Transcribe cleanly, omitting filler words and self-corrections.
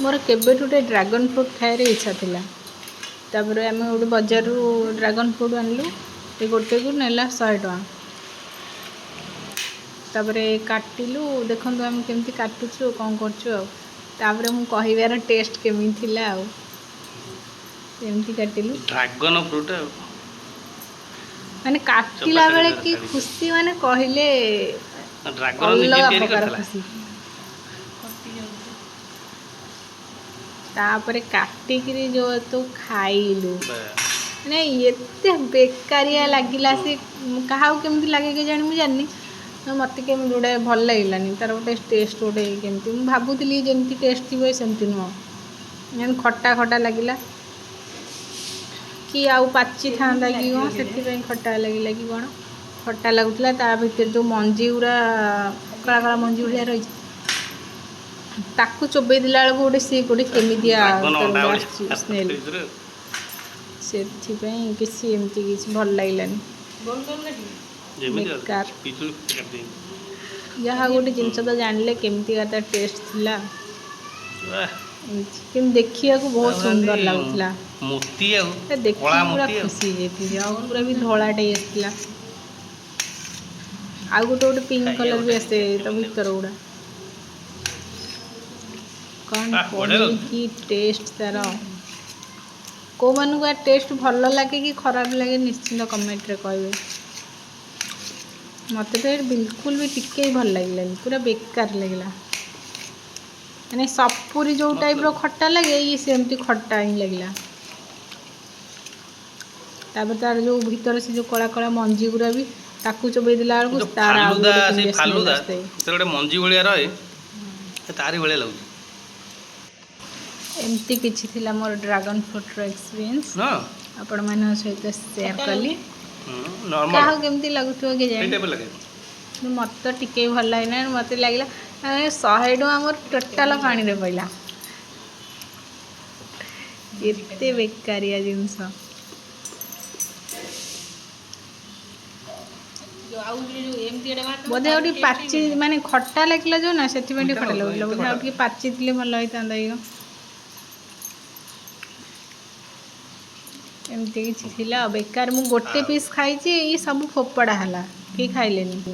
मोर केबेठु गोटे dragon fruit खाइबार इच्छा थिला। तापर आम गोटे बजार ड्रागन फ्रूट आनलु ये गोटे को नेला 100 टका। तापर काटिलु देखु आम केमती काटुचु कौन करपर मु कहबार टेस्ट केमी थिला एमती काटिलु ड्रागन फ्रूट माने काटिला बेले की खुशी माने कहले ड्रागन निजे अलग तैयारी प्रकार करथला खुशी। तापर काटिकी जो तो खाइलु माने एते बेकारिया लगिला से कहा केमती लगे के जानी मुझे मत केमी जोड़े भल लगलानी तार गोटे टेस्ट गोटे केमती मुझे भावुली जमी टेस्ट थी सेमती नुह खटा खटा लगिला कि आउ पाची था कि कौन से खटा लगिला कि कौन खटा लगुला ता भीतर जो मंजी गुरा कला कला मंजी भाया रही ताकू चोबई देला बेलू गोटे सी गोटे केमिदिया स्मेल से किसी एमती किसी भल लगलानी बेकार जहाँ गोटे जिनस तो जानले केमती का टेस्ट थिला कि देखिया को बहुत सुंदर लगुला मोती देखी पूरा खुशी जाती पूरा भी धलाटे आसला आ गोटे गोटे पिंक कलर भी आसे तो भीतर गुड़ा कौन कि टेस्ट तार को मानू टेस्ट भल लगे कि खराब लगे निश्चिंत कमेंट रे कहबे। मत तो बिल्कुल भी टिके भल लगे पूरा बेकार लगला मैंने सपुरी जो टाइप रो खट्टा लगे ये सेमती खट्टा ही लगला। तापर तार जो भीतर से जो कला कला मंजी गुरा भी ताकू चोबई देला बेलू तार गोटे मंजी भाया रहे तारी भाया लगे एमती किछि थिला मोर ड्रैगन फ्रूट रो एक्सपीरियंस आपण मन सहित शेयर कली कहा केमती लगुथो के जाने मत तो टिके भल लगना मत लगला 100 टका मोर टोटाल पानी रे पइला एते बेकारिया जिनस बोधे गोटे पाची माने खट्टा लगला जो ना से खट्टा लगला बोधे पाची थिले भल होता एमती किसी बेकार मु गोटे पीस खाई सब फोपड़ा है कि खाइलेनी।